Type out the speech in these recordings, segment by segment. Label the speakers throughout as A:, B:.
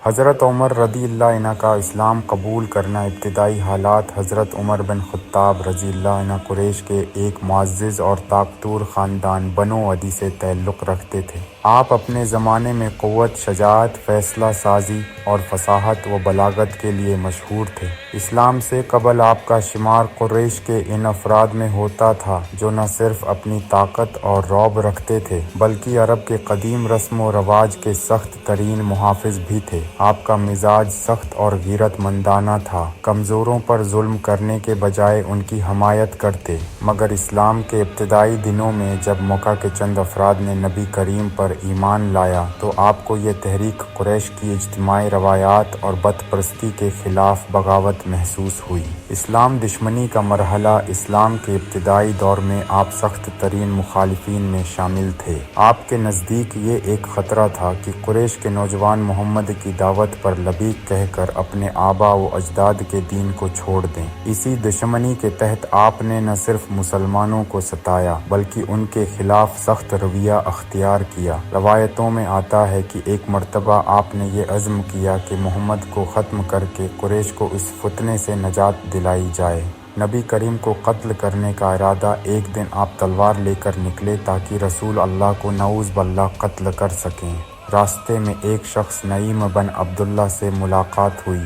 A: حضرت عمر رضی اللہ عنہ کا اسلام قبول کرنا۔ ابتدائی حالات۔ حضرت عمر بن خطاب رضی اللہ عنہ قریش کے ایک معزز اور طاقتور خاندان بنو عدی سے تعلق رکھتے تھے۔ آپ اپنے زمانے میں قوت، شجاعت، فیصلہ سازی اور فصاحت و بلاغت کے لیے مشہور تھے۔ اسلام سے قبل آپ کا شمار قریش کے ان افراد میں ہوتا تھا جو نہ صرف اپنی طاقت اور رعب رکھتے تھے بلکہ عرب کے قدیم رسم و رواج کے سخت ترین محافظ بھی تھے۔ آپ کا مزاج سخت اور غیرت مندانہ تھا، کمزوروں پر ظلم کرنے کے بجائے ان کی حمایت کرتے۔ مگر اسلام کے ابتدائی دنوں میں جب مکہ کے چند افراد نے نبی کریم پر ایمان لایا تو آپ کو یہ تحریک قریش کی اجتماعی روایات اور بت پرستی کے خلاف بغاوت محسوس ہوئی۔ اسلام دشمنی کا مرحلہ۔ اسلام کے ابتدائی دور میں آپ سخت ترین مخالفین میں شامل تھے۔ آپ کے نزدیک یہ ایک خطرہ تھا کہ قریش کے نوجوان محمد کی دعوت پر لبیک کہہ کر اپنے آباء و اجداد کے دین کو چھوڑ دیں۔ اسی دشمنی کے تحت آپ نے نہ صرف مسلمانوں کو ستایا بلکہ ان کے خلاف سخت رویہ اختیار کیا۔ روایتوں میں آتا ہے کہ ایک مرتبہ آپ نے یہ عزم کیا کہ محمد کو ختم کر کے قریش کو اس فتنے سے نجات دلائی جائے۔ نبی کریم کو قتل کرنے کا ارادہ۔ ایک دن آپ تلوار لے کر نکلے تاکہ رسول اللہ کو نعوذ باللہ قتل کر سکیں۔ راستے میں ایک شخص نعیم بن عبداللہ سے ملاقات ہوئی۔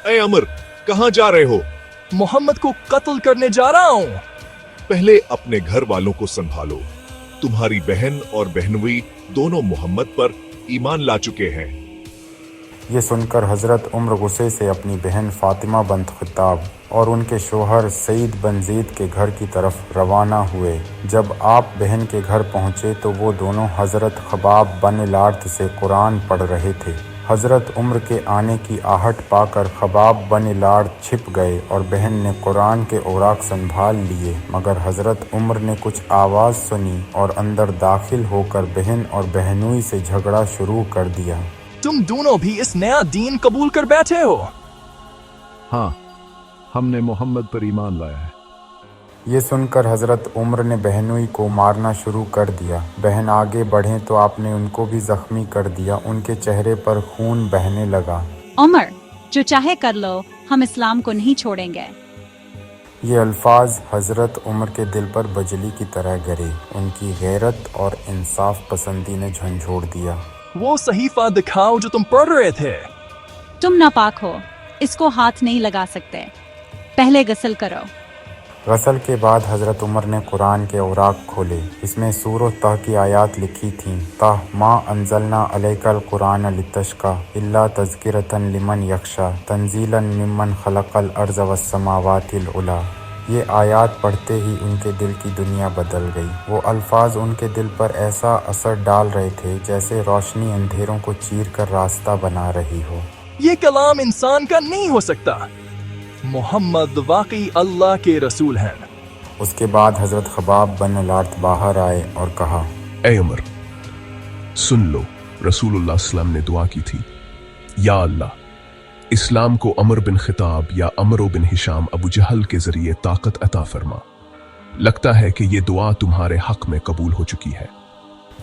B: اے عمر، کہاں جا رہے ہو؟
C: محمد کو قتل کرنے جا رہا ہوں۔
B: پہلے اپنے گھر والوں کو سنبھالو۔ تمہاری بہن اور بہنوئی دونوں محمد پر ایمان لا چکے ہیں۔
A: یہ سن کر حضرت عمر غصے سے اپنی بہن فاطمہ بنت خطاب اور ان کے شوہر سعید بن زید کے گھر کی طرف روانہ ہوئے۔ جب آپ بہن کے گھر پہنچے تو وہ دونوں حضرت خباب بن الارت سے قرآن پڑھ رہے تھے۔ حضرت عمر کے آنے کی آہٹ پا کر خباب بن الارت چھپ گئے اور بہن نے قرآن کے اوراق سنبھال لیے، مگر حضرت عمر نے کچھ آواز سنی اور اندر داخل ہو کر بہن اور بہنوئی سے جھگڑا شروع کر دیا۔
C: تم دونوں بھی اس نیا دین قبول کر بیٹھے ہو؟
D: ہاں، ہم نے محمد پر ایمان لایا ہے۔
A: یہ سن کر حضرت عمر نے بہنوئی کو مارنا شروع کر دیا۔ بہن آگے بڑھیں تو آپ نے ان کو بھی زخمی کر دیا۔ ان کے چہرے پر خون بہنے لگا۔
E: عمر، جو چاہے کر لو، ہم اسلام کو نہیں چھوڑیں گے۔
A: یہ الفاظ حضرت عمر کے دل پر بجلی کی طرح گرے۔ ان کی غیرت اور انصاف پسندی نے جھنجھوڑ دیا۔
C: وہ صحیفہ دکھاؤ جو تم پڑھ رہے تھے۔
E: تم ناپاک ہو، اس کو ہاتھ نہیں لگا سکتے۔ پہلے غسل کرو۔
A: غسل کے بعد حضرت عمر نے قرآن کے اوراق کھولے۔ اس میں سورۃ طہ کی آیات لکھی تھیں۔ طہ ما انزلنا علیک القرآن لتشقی الا تذکرۃ لمن یخشی تنزیلا ممن خلق الارض والسماوات العلی۔ یہ آیات پڑھتے ہی ان کے دل کی دنیا بدل گئی۔ وہ الفاظ ان کے دل پر ایسا اثر ڈال رہے تھے جیسے روشنی اندھیروں کو چیر کر راستہ بنا رہی ہو۔
C: یہ کلام انسان کا نہیں ہو سکتا۔ محمد واقعی اللہ کے رسول ہیں۔
A: اس کے بعد حضرت خباب بن الارت باہر آئے اور کہا،
F: اے عمر، سن لو، رسول اللہ صلی اللہ علیہ وسلم نے دعا کی تھی، یا اللہ، اسلام کو عمر بن خطاب یا عمر بن ہشام ابو جہل کے ذریعے طاقت عطا فرما۔ لگتا ہے کہ یہ دعا تمہارے حق میں قبول ہو چکی ہے۔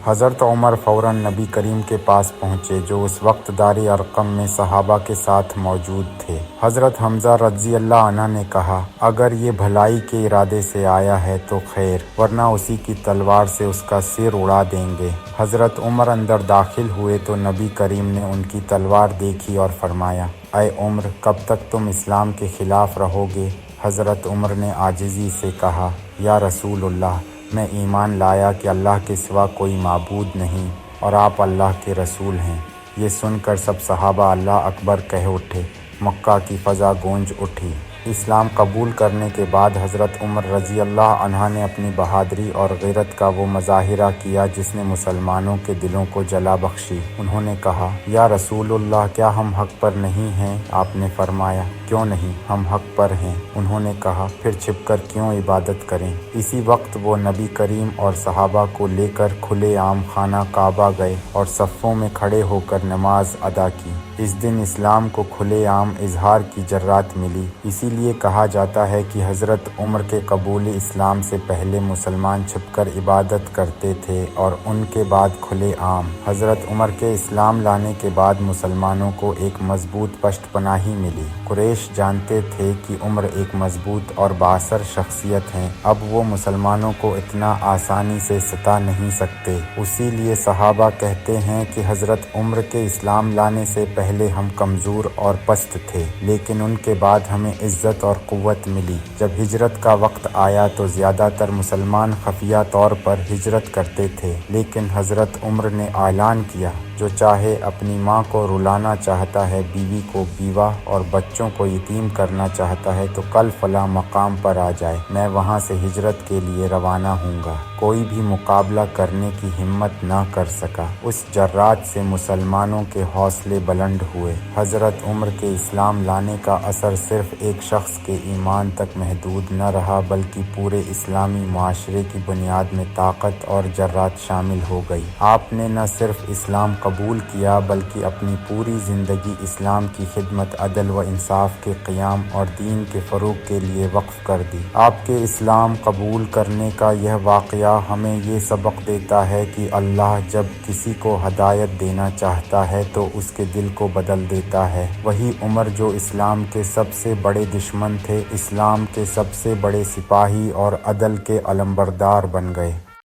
A: حضرت عمر فوراً نبی کریم کے پاس پہنچے جو اس وقت دار ارقم میں صحابہ کے ساتھ موجود تھے۔ حضرت حمزہ رضی اللہ عنہ نے کہا، اگر یہ بھلائی کے ارادے سے آیا ہے تو خیر، ورنہ اسی کی تلوار سے اس کا سر اڑا دیں گے۔ حضرت عمر اندر داخل ہوئے تو نبی کریم نے ان کی تلوار دیکھی اور فرمایا، اے عمر، کب تک تم اسلام کے خلاف رہو گے؟ حضرت عمر نے عاجزی سے کہا، یا رسول اللہ، میں ایمان لایا کہ اللہ کے سوا کوئی معبود نہیں اور آپ اللہ کے رسول ہیں۔ یہ سن کر سب صحابہ اللہ اکبر کہہ اٹھے۔ مکہ کی فضا گونج اٹھی۔ اسلام قبول کرنے کے بعد حضرت عمر رضی اللہ عنہ نے اپنی بہادری اور غیرت کا وہ مظاہرہ کیا جس نے مسلمانوں کے دلوں کو جلا بخشی۔ انہوں نے کہا، یا رسول اللہ، کیا ہم حق پر نہیں ہیں؟ آپ نے فرمایا، کیوں نہیں، ہم حق پر ہیں۔ انہوں نے کہا، پھر چھپ کر کیوں عبادت کریں؟ اسی وقت وہ نبی کریم اور صحابہ کو لے کر کھلے عام خانہ کعبہ گئے اور صفوں میں کھڑے ہو کر نماز ادا کی۔ اس دن اسلام کو کھلے عام اظہار کی جرات ملی۔ اسی لیے کہا جاتا ہے کہ حضرت عمر کے قبول اسلام سے پہلے مسلمان چھپ کر عبادت کرتے تھے اور ان کے بعد کھلے عام۔ حضرت عمر کے اسلام لانے کے بعد مسلمانوں کو ایک مضبوط پشت پناہی ملی۔ قریش جانتے تھے کہ عمر ایک مضبوط اور بااثر شخصیت ہیں، اب وہ مسلمانوں کو اتنا آسانی سے ستا نہیں سکتے۔ اسی لیے صحابہ کہتے ہیں کہ حضرت عمر کے اسلام لانے سے پہلے ہم کمزور اور پست تھے، لیکن ان کے بعد ہمیں عزت اور قوت ملی۔ جب ہجرت کا وقت آیا تو زیادہ تر مسلمان خفیہ طور پر ہجرت کرتے تھے، لیکن حضرت عمر نے اعلان کیا، جو چاہے اپنی ماں کو رلانا چاہتا ہے، بیوی کو بیوہ اور بچوں کو یتیم کرنا چاہتا ہے تو کل فلاں مقام پر آ جائے، میں وہاں سے ہجرت کے لیے روانہ ہوں گا۔ کوئی بھی مقابلہ کرنے کی ہمت نہ کر سکا۔ اس جرات سے مسلمانوں کے حوصلے بلند ہوئے۔ حضرت عمر کے اسلام لانے کا اثر صرف ایک شخص کے ایمان تک محدود نہ رہا، بلکہ پورے اسلامی معاشرے کی بنیاد میں طاقت اور جرات شامل ہو گئی۔ آپ نے نہ صرف اسلام قبول کیا بلکہ اپنی پوری زندگی اسلام کی خدمت، عدل و انصاف کے قیام اور دین کے فروغ کے لیے وقف کر دی۔ آپ کے اسلام قبول کرنے کا یہ واقعہ ہمیں یہ سبق دیتا ہے کہ اللہ جب کسی کو ہدایت دینا چاہتا ہے تو اس کے دل کو بدل دیتا ہے۔ وہی عمر جو اسلام کے سب سے بڑے دشمن تھے، اسلام کے سب سے بڑے سپاہی اور عدل کے علمبردار بن گئے۔